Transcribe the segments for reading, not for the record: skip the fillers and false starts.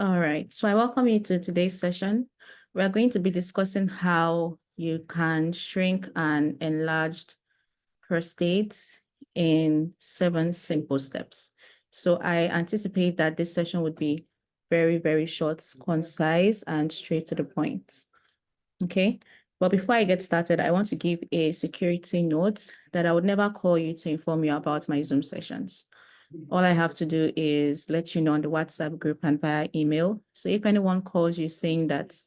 All right, so I welcome you to today's session. We're going to be discussing how you can shrink an enlarged prostate in 7 simple steps. So I anticipate that this session would be very, very short, concise, and straight to the point. Okay, but before I get started, I want to give a security note that I would never call you to inform you about my Zoom sessions. All I have to do is let you know on the WhatsApp group and via email. So if anyone calls you saying that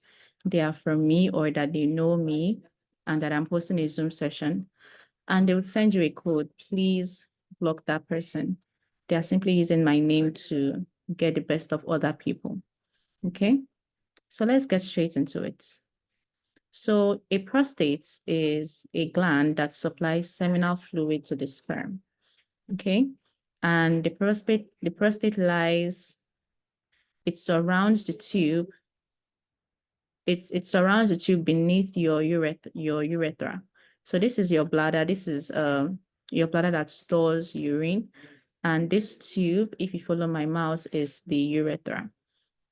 they are from me or that they know me and that I'm hosting a Zoom session and they would send you a code, please block that person. They are simply using my name to get the best of other people. Okay, so let's get straight into it. So a prostate is a gland that supplies seminal fluid to the sperm. Okay, and the prostate lies, it surrounds the tube. It surrounds the tube beneath your urethra. So this is your bladder. This is your bladder that stores urine. And this tube, if you follow my mouse, is the urethra.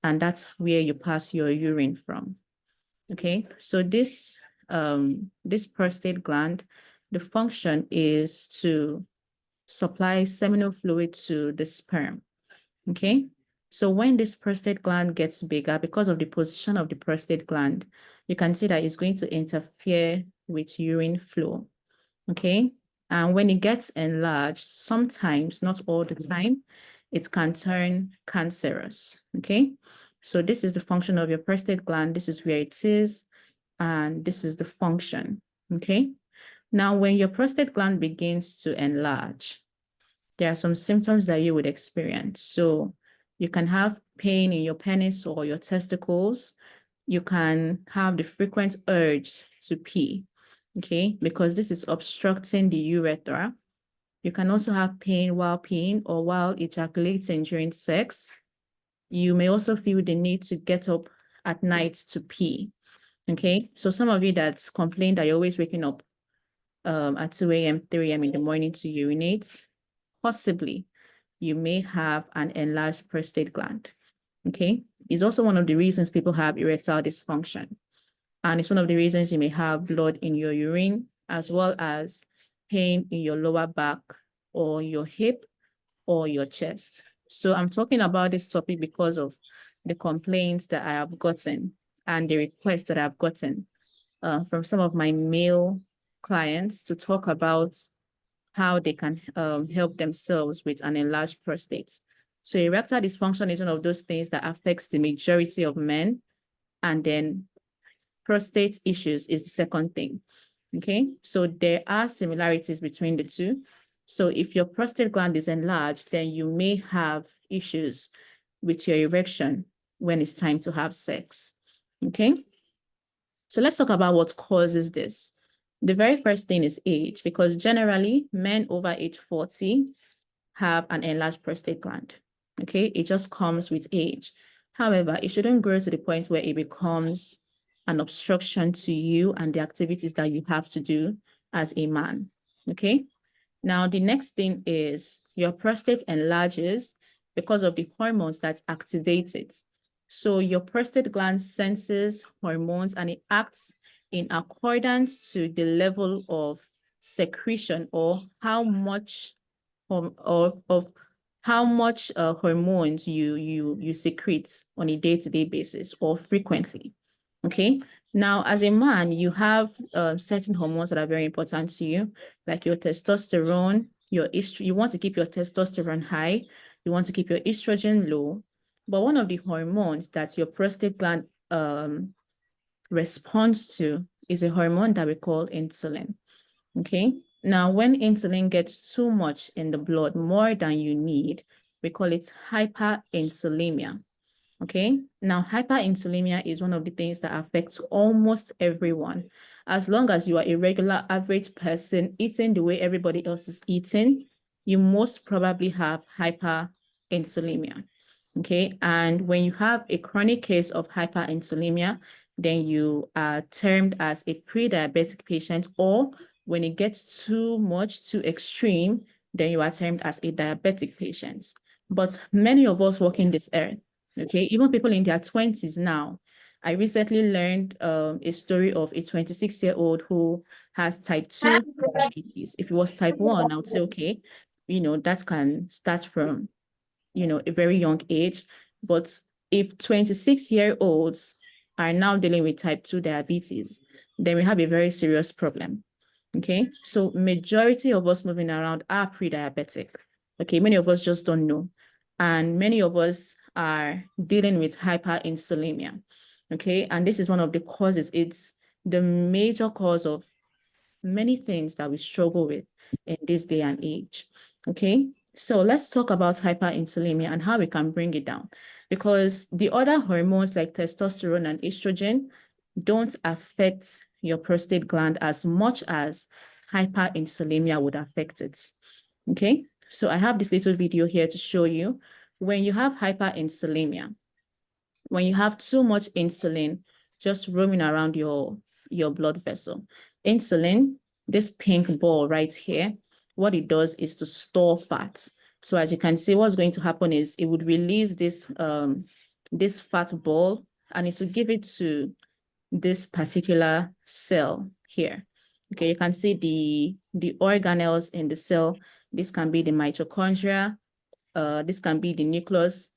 And that's where you pass your urine from. Okay, so this prostate gland, the function is to supply seminal fluid to the sperm. Okay, so when this prostate gland gets bigger, because of the position of the prostate gland, you can see that it's going to interfere with urine flow. Okay, and when it gets enlarged, sometimes, not all the time, it can turn cancerous. Okay, so this is the function of your prostate gland. This is where it is, and this is the function. Okay, now when your prostate gland begins to enlarge, there are some symptoms that you would experience. So you can have pain in your penis or your testicles. You can have the frequent urge to pee, okay, because this is obstructing the urethra. You can also have pain while peeing or while ejaculating during sex. You may also feel the need to get up at night to pee, okay? So some of you that complain that you're always waking up at 2 a.m., 3 a.m. in the morning to urinate, possibly you may have an enlarged prostate gland, okay? It's also one of the reasons people have erectile dysfunction. And it's one of the reasons you may have blood in your urine, as well as pain in your lower back or your hip or your chest. So I'm talking about this topic because of the complaints that I have gotten and the requests that I've gotten from some of my male clients to talk about how they can help themselves with an enlarged prostate. So erectile dysfunction is one of those things that affects the majority of men. And then prostate issues is the second thing. Okay, so there are similarities between the two. So if your prostate gland is enlarged, then you may have issues with your erection when it's time to have sex. Okay, so let's talk about what causes this. The very first thing is age, because generally men over age 40 have an enlarged prostate gland. Okay, it just comes with age. However, it shouldn't grow to the point where it becomes an obstruction to you and the activities that you have to do as a man. Okay, now the next thing is your prostate enlarges because of the hormones that activate it. So your prostate gland senses hormones and it acts in accordance to the level of secretion or how much hormones you secrete on a day-to-day basis or frequently. Okay, now as a man, you have certain hormones that are very important to you, like your testosterone, your estrogen. You want to keep your testosterone high, you want to keep your estrogen low. But one of the hormones that your prostate gland responds to is a hormone that we call insulin. Okay, now when insulin gets too much in the blood, more than you need, we call it hyperinsulinemia. Okay, now hyperinsulinemia is one of the things that affects almost everyone. As long as you are a regular average person eating the way everybody else is eating, you most probably have hyperinsulinemia. Okay, and when you have a chronic case of hyperinsulinemia, then you are termed as a pre-diabetic patient, or when it gets too much, too extreme, then you are termed as a diabetic patient. But many of us walking this earth Okay, even people in their 20s now. I recently learned a story of a 26-year-old who has type 2 diabetes. If it was type 1, I would say, okay, that can start from, a very young age. But if 26-year-olds are now dealing with type 2 diabetes, then we have a very serious problem. Okay, so majority of us moving around are pre-diabetic. Okay, many of us just don't know. And many of us are dealing with hyperinsulinemia. Okay, and this is one of the causes. It's the major cause of many things that we struggle with in this day and age. Okay, so let's talk about hyperinsulinemia and how we can bring it down, because the other hormones like testosterone and estrogen don't affect your prostate gland as much as hyperinsulinemia would affect it. Okay, so I have this little video here to show you when you have hyperinsulinemia, when you have too much insulin just roaming around your blood vessel. Insulin, this pink ball right here, what it does is to store fats. So as you can see, what's going to happen is it would release this fat ball, and it will give it to this particular cell here. Okay, you can see the organelles in the cell. This can be the mitochondria, this can be the nucleus,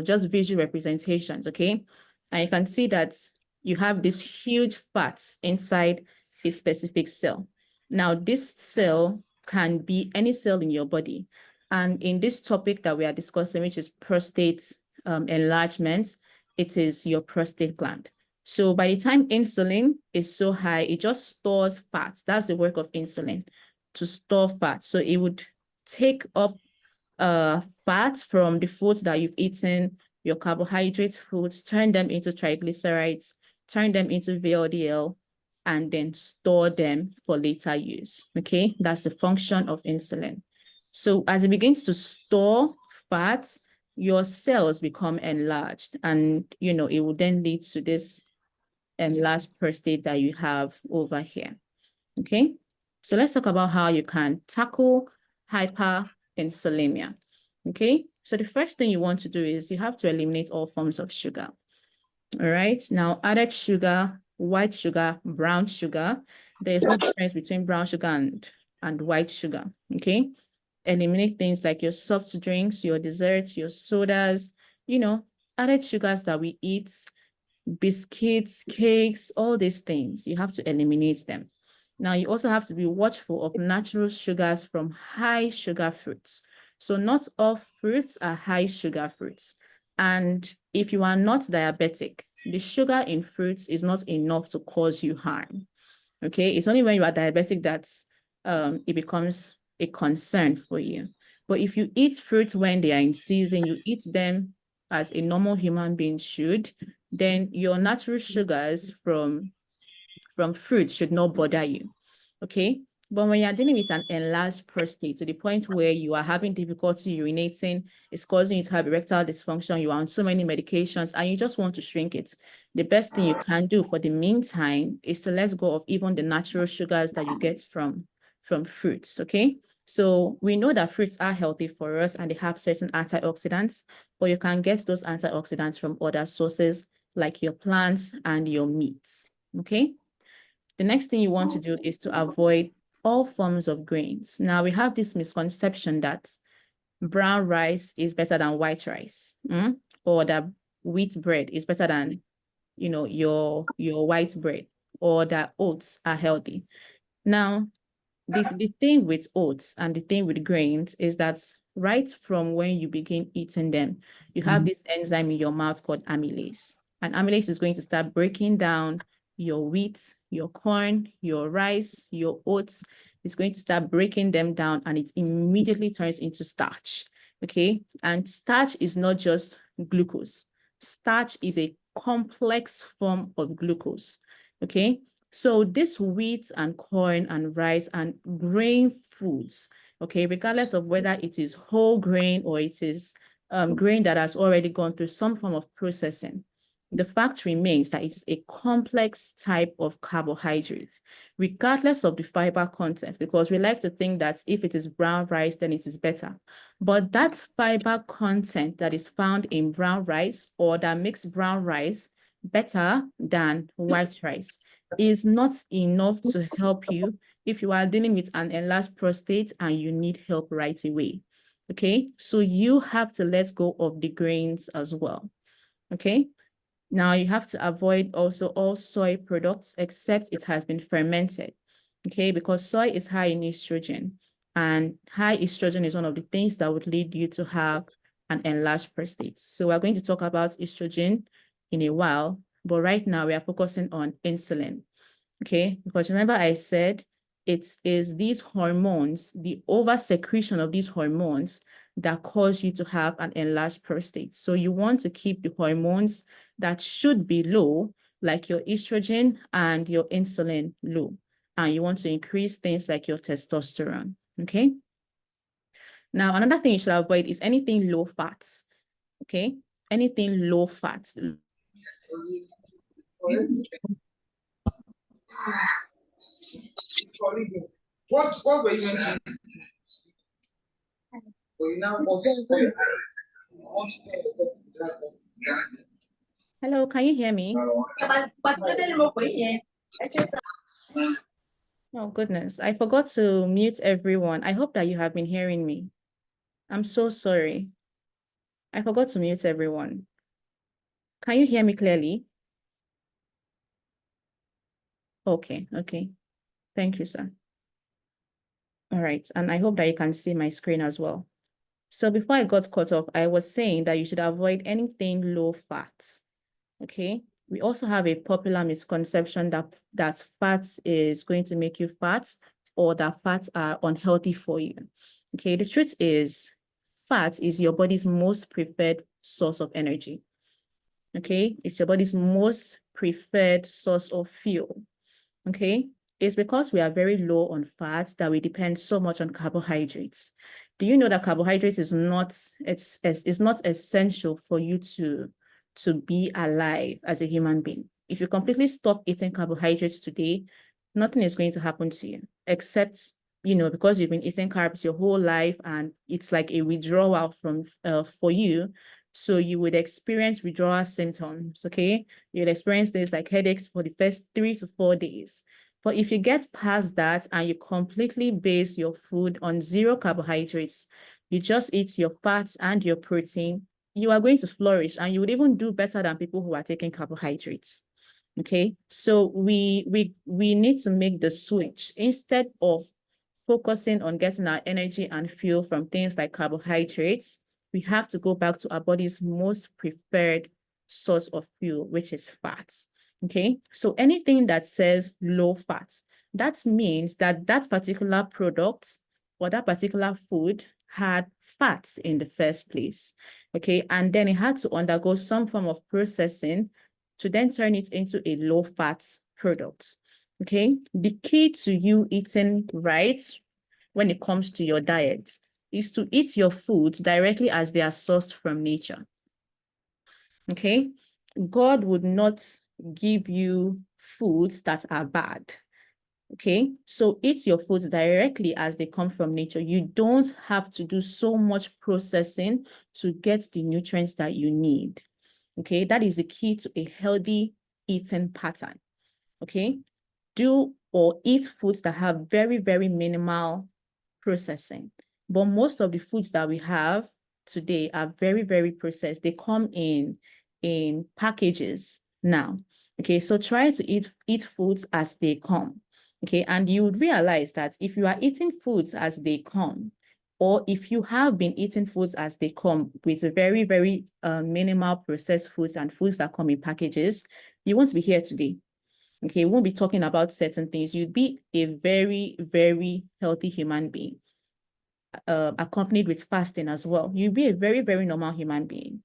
just visual representations, okay? And you can see that you have these huge fats inside a specific cell. Now, this cell can be any cell in your body. And in this topic that we are discussing, which is prostate enlargement, it is your prostate gland. So by the time insulin is so high, it just stores fats. That's the work of insulin, to store fat. So it would take up fats from the foods that you've eaten, your carbohydrate foods, turn them into triglycerides, turn them into VLDL, and then store them for later use. Okay, that's the function of insulin. So as it begins to store fats, your cells become enlarged, and it will then lead to this enlarged prostate that you have over here. Okay, so let's talk about how you can tackle hyperinsulinemia. Okay, so the first thing you want to do is you have to eliminate all forms of sugar. All right, now added sugar, white sugar, brown sugar, there's no difference between brown sugar and white sugar. Okay, eliminate things like your soft drinks, your desserts, your sodas, added sugars that we eat, biscuits, cakes, all these things, you have to eliminate them. Now, you also have to be watchful of natural sugars from high sugar fruits. So not all fruits are high sugar fruits. And if you are not diabetic, the sugar in fruits is not enough to cause you harm. Okay, it's only when you are diabetic that it becomes a concern for you. But if you eat fruits when they are in season, you eat them as a normal human being should, then your natural sugars from fruits should not bother you. Okay, but when you're dealing with an enlarged prostate to the point where you are having difficulty urinating, it's causing you to have erectile dysfunction, you are on so many medications, and you just want to shrink it, the best thing you can do for the meantime is to let go of even the natural sugars that you get from fruits. Okay, so we know that fruits are healthy for us and they have certain antioxidants, but you can get those antioxidants from other sources like your plants and your meats. Okay, the next thing you want to do is to avoid all forms of grains. Now, we have this misconception that brown rice is better than white rice, or that wheat bread is better than, your white bread, or that oats are healthy. Now, the thing with oats and the thing with grains is that right from when you begin eating them, you have this enzyme in your mouth called amylase. And amylase is going to start breaking down your wheat, your corn, your rice, your oats. It's going to start breaking them down and it immediately turns into starch. Okay. And starch is not just glucose. Starch is a complex form of glucose. Okay. So this wheat and corn and rice and grain foods, okay, regardless of whether it is whole grain or it is grain that has already gone through some form of processing, the fact remains that it's a complex type of carbohydrate, regardless of the fiber content, because we like to think that if it is brown rice, then it is better. But that fiber content that is found in brown rice, or that makes brown rice better than white rice, is not enough to help you if you are dealing with an enlarged prostate and you need help right away. Okay, so you have to let go of the grains as well. Okay. Now you have to avoid also all soy products except it has been fermented, okay? Because soy is high in estrogen, and high estrogen is one of the things that would lead you to have an enlarged prostate. So we're going to talk about estrogen in a while, but right now we are focusing on insulin, okay? Because remember I said it is these hormones, the over-secretion of these hormones that cause you to have an enlarged prostate. So you want to keep the hormones that should be low, like your estrogen and your insulin low. And you want to increase things like your testosterone, okay? Now, another thing you should avoid is anything low fats, okay? Anything low fats. What were you mentioning? Hello, can you hear me? Oh, goodness. I forgot to mute everyone. I hope that you have been hearing me. I'm so sorry. I forgot to mute everyone. Can you hear me clearly? Okay, okay. Thank you, sir. All right, and I hope that you can see my screen as well. So before I got cut off, I was saying that you should avoid anything low fat, okay? We also have a popular misconception that fats is going to make you fat, or that fats are unhealthy for you, okay? The truth is, fat is your body's most preferred source of energy, okay? It's your body's most preferred source of fuel, okay? It's because we are very low on fats that we depend so much on carbohydrates. Do you know that carbohydrates is not essential for you to be alive as a human being? If you completely stop eating carbohydrates today, nothing is going to happen to you, except, because you've been eating carbs your whole life and it's like a withdrawal from for you. So you would experience withdrawal symptoms, okay? You'll experience things like headaches for the first 3 to 4 days. But if you get past that and you completely base your food on 0 carbohydrates, you just eat your fats and your protein, you are going to flourish, and you would even do better than people who are taking carbohydrates. Okay, so we need to make the switch. Instead of focusing on getting our energy and fuel from things like carbohydrates, we have to go back to our body's most preferred source of fuel, which is fats. Okay, so anything that says low fats, that means that that particular product or that particular food had fats in the first place. Okay, and then it had to undergo some form of processing to then turn it into a low fat product. Okay, the key to you eating right when it comes to your diet is to eat your foods directly as they are sourced from nature. Okay, God would not give you foods that are bad. Okay, so eat your foods directly as they come from nature. You don't have to do so much processing to get the nutrients that you need. Okay, that is the key to a healthy eating pattern. Okay, do or eat foods that have very, very minimal processing. But most of the foods that we have today are very, very processed. They come in packages now. Okay, so try to eat foods as they come. Okay, and you would realize that if you are eating foods as they come, or if you have been eating foods as they come with very, very minimal processed foods and foods that come in packages, you won't be here today. Okay, we won't be talking about certain things. You'd be a very, very healthy human being, accompanied with fasting as well. You'd be a very, very normal human being.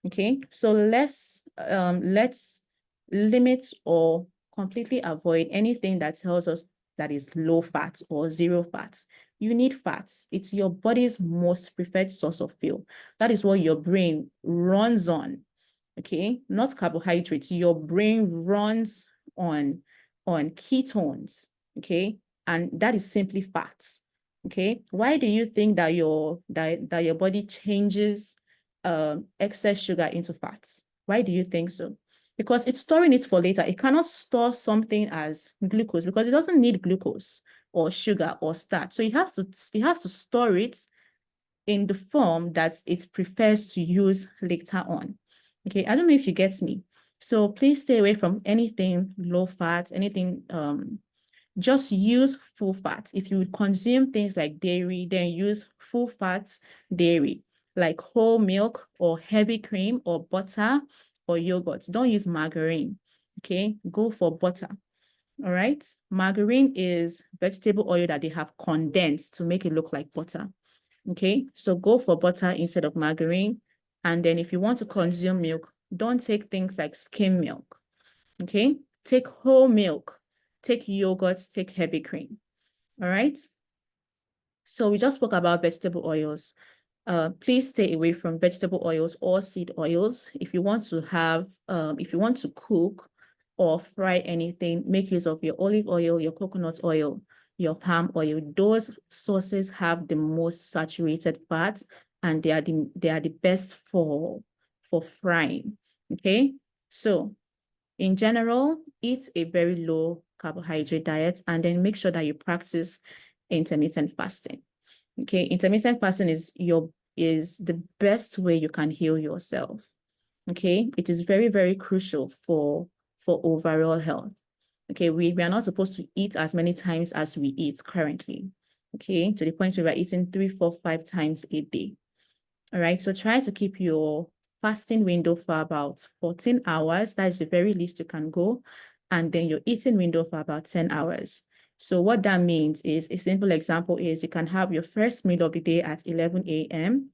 Okay, so let's limit or completely avoid anything that tells us that is low fat or 0 fats. You need fats. It's your body's most preferred source of fuel. That is what your brain runs on. okay, not carbohydrates. Your brain runs on ketones, okay, and that is simply fats, okay. Why do you think that your body changes excess sugar into fats? Why do you think so? Because it's storing it for later. It cannot store something as glucose because it doesn't need glucose or sugar or starch. So it has to store it in the form that it prefers to use later on. Okay, I don't know if you get me. So please stay away from anything low fat, anything, just use full fat. If you would consume things like dairy, then use full fat dairy, like whole milk or heavy cream or butter or yogurt. Don't use margarine, okay? Go for butter, all right? Margarine is vegetable oil that they have condensed to make it look like butter. Okay, so go for butter instead of margarine. And then if you want to consume milk, don't take things like skim milk. Okay, take whole milk, take yogurt, take heavy cream. All right. So we just spoke about vegetable oils. Please stay away from vegetable oils or seed oils. If you want to cook or fry anything, make use of your olive oil, your coconut oil, your palm oil. Those sources have the most saturated fats, and they are the best for frying. Okay, so in general, eat a very low carbohydrate diet, and then make sure that you practice intermittent fasting. Okay, intermittent fasting is the best way you can heal yourself. Okay, it is very, very crucial for overall health. Okay, we are not supposed to eat as many times as we eat currently. Okay, to the point where we're eating 3, 4, 5 times a day. All right, so try to keep your fasting window for about 14 hours. That is the very least you can go. And then your eating window for about 10 hours. So what that means is, a simple example is you can have your first meal of the day at 11 a.m.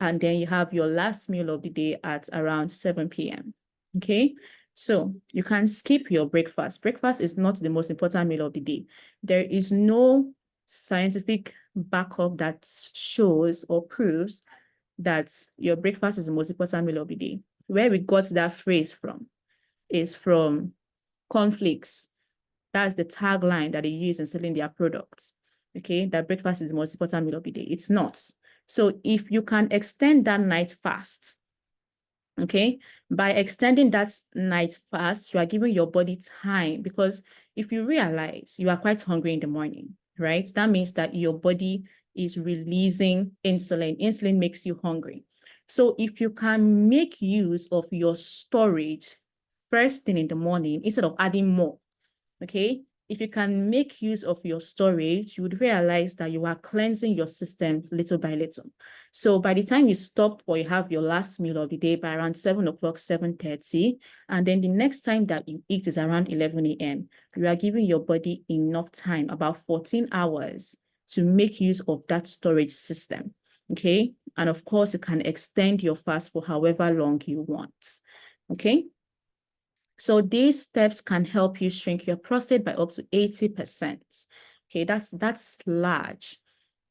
and then you have your last meal of the day at around 7 p.m. Okay, so you can skip your breakfast. Breakfast is not the most important meal of the day. There is no scientific backup that shows or proves that your breakfast is the most important meal of the day. Where we got that phrase from is from cornflakes. That's the tagline that they use in selling their products. Okay, that breakfast is the most important meal of the day. It's not. So if you can extend that night fast, okay, by extending that night fast, you are giving your body time, because if you realize you are quite hungry in the morning, right? That means that your body is releasing insulin. Insulin makes you hungry. So if you can make use of your storage first thing in the morning instead of adding more, okay, if you can make use of your storage, you would realize that you are cleansing your system little by little. So by the time you stop or you have your last meal of the day by around 7 o'clock, 7:30, and then the next time that you eat is around 11 a.m., you are giving your body enough time, about 14 hours, to make use of that storage system, okay? And of course, you can extend your fast for however long you want, okay? So these steps can help you shrink your prostate by up to 80%. Okay, that's large.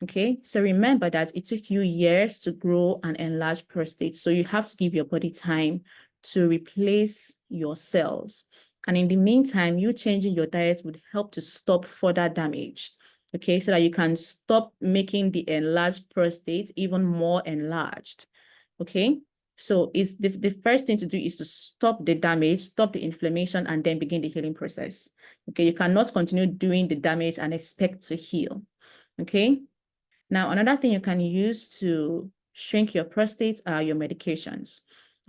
Okay, so remember that it took you years to grow an enlarged prostate. So you have to give your body time to replace your cells. And in the meantime, you changing your diet would help to stop further damage. Okay, so that you can stop making the enlarged prostate even more enlarged. Okay. So it's the first thing to do is to stop the damage, stop the inflammation, and then begin the healing process. Okay, you cannot continue doing the damage and expect to heal. Okay, now another thing you can use to shrink your prostate are your medications.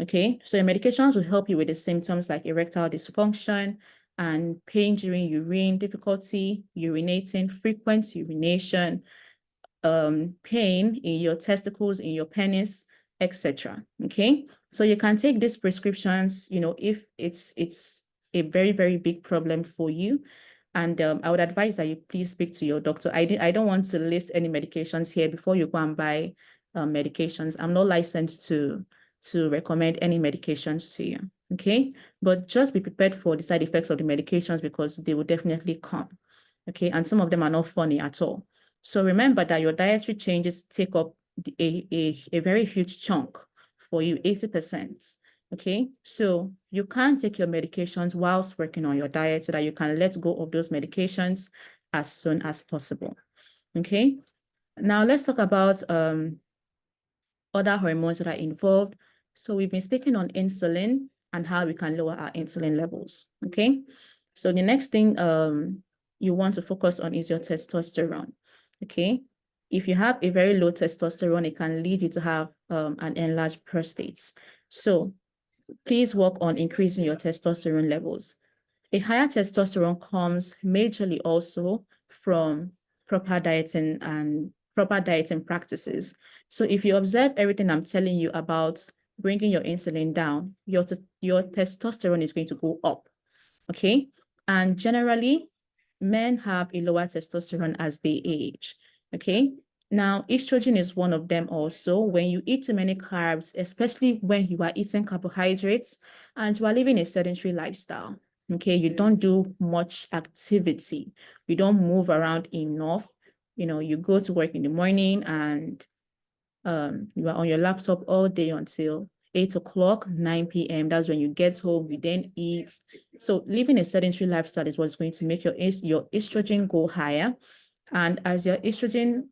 Okay, so your medications will help you with the symptoms like erectile dysfunction and pain during urine, difficulty urinating, frequent urination, pain in your testicles, in your penis, etc. Okay, so you can take these prescriptions, if it's a very, very big problem for you. And I would advise that you please speak to your doctor. I don't want to list any medications here before you go and buy medications. I'm not licensed to recommend any medications to you. Okay, but just be prepared for the side effects of the medications, because they will definitely come. Okay, and some of them are not funny at all. So remember that your dietary changes take up a very huge chunk for you, 80%. Okay, so you can take your medications whilst working on your diet so that you can let go of those medications as soon as possible. Okay, now let's talk about other hormones that are involved. So we've been speaking on insulin and how we can lower our insulin levels. Okay, so the next thing you want to focus on is your testosterone. Okay, if you have a very low testosterone, it can lead you to have an enlarged prostate. So please work on increasing your testosterone levels. A higher testosterone comes majorly also from proper dieting and proper dieting practices. So if you observe everything I'm telling you about bringing your insulin down, your testosterone is going to go up, okay? And generally, men have a lower testosterone as they age, okay? Now, estrogen is one of them also. When you eat too many carbs, especially when you are eating carbohydrates and you are living a sedentary lifestyle, okay? You don't do much activity. You don't move around enough. You know, you go to work in the morning and you are on your laptop all day until 8 o'clock, 9 p.m. That's when you get home, you then eat. So living a sedentary lifestyle is what's going to make your estrogen go higher. And as your estrogen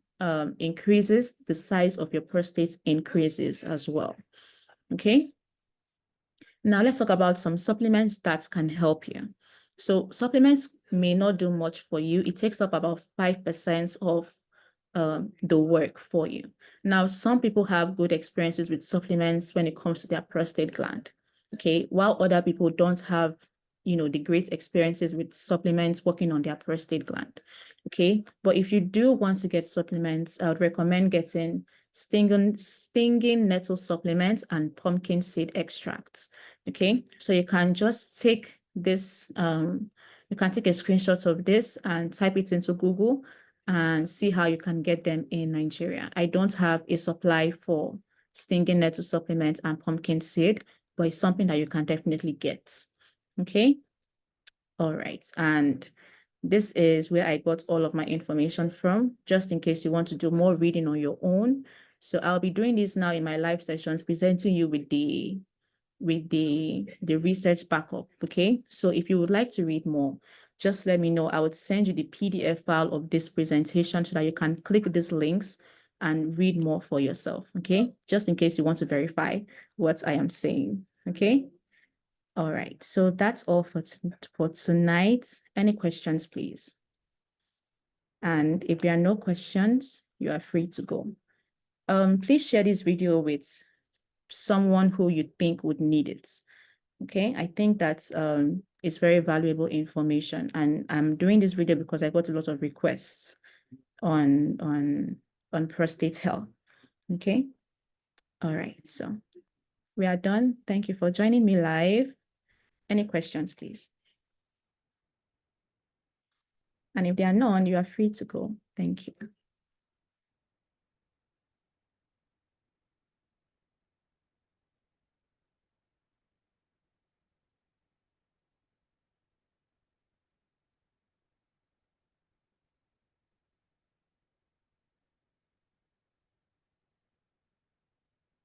increases, the size of your prostate increases as well. Okay. Now let's talk about some supplements that can help you. So supplements may not do much for you. It takes up about 5% of the work for you. Now, some people have good experiences with supplements when it comes to their prostate gland, okay? While other people don't have, you know, the great experiences with supplements working on their prostate gland, okay? But if you do want to get supplements, I would recommend getting stinging nettle supplements and pumpkin seed extracts, okay? So you can just take this, you can take a screenshot of this and type it into Google and see how you can get them in Nigeria. I don't have a supply for stinging nettle supplement and pumpkin seed, but it's something that you can definitely get. Okay. All right. And this is where I got all of my information from, just in case you want to do more reading on your own. So I'll be doing this now in my live sessions, presenting you with the research backup. Okay. So if you would like to read more, just let me know. I would send you the PDF file of this presentation so that you can click these links and read more for yourself. Okay. Just in case you want to verify what I am saying. Okay. All right. So that's all for tonight. Any questions, please? And if there are no questions, you are free to go. Please share this video with someone who you think would need it. Okay, I think that's it's very valuable information, and I'm doing this video because I got a lot of requests on prostate health. Okay, all right, so we are done. Thank you for joining me live. Any questions, please? And if there are none, you are free to go. Thank you.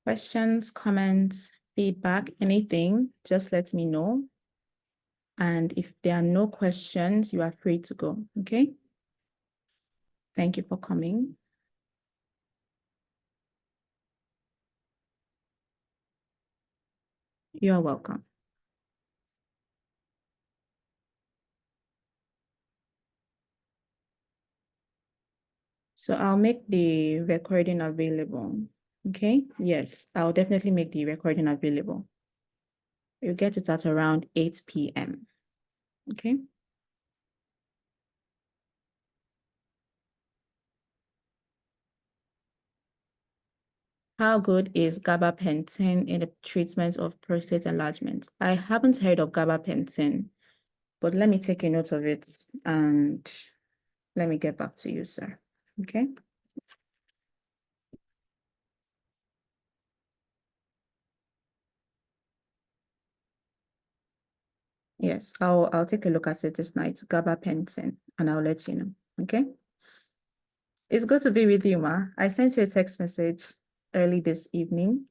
Questions, comments, feedback, anything, just let me know. And if there are no questions, you are free to go, okay? Thank you for coming. You are welcome. So I'll make the recording available, okay? Yes, I'll definitely make the recording available. You'll get it at around 8 p.m., okay? How good is gabapentin in the treatment of prostate enlargement? I haven't heard of gabapentin, but let me take a note of it and let me get back to you, sir, okay? Yes, I'll take a look at it this night, gabapentin, and I'll let you know, okay? It's good to be with you, Ma. I sent you a text message early this evening.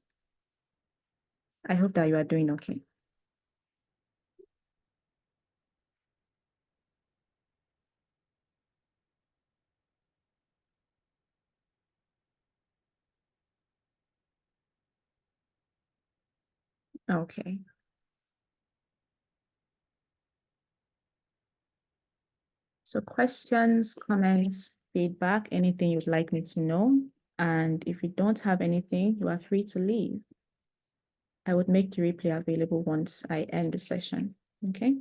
I hope that you are doing okay. Okay. So questions, comments, feedback, anything you'd like me to know. And if you don't have anything, you are free to leave. I would make the replay available once I end the session. Okay.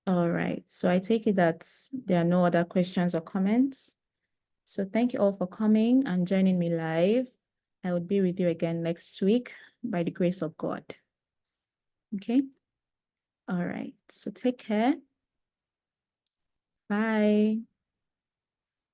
All right. So I take it that there are no other questions or comments. So thank you all for coming and joining me live. I will be with you again next week by the grace of God. Okay. All right. So take care. Bye.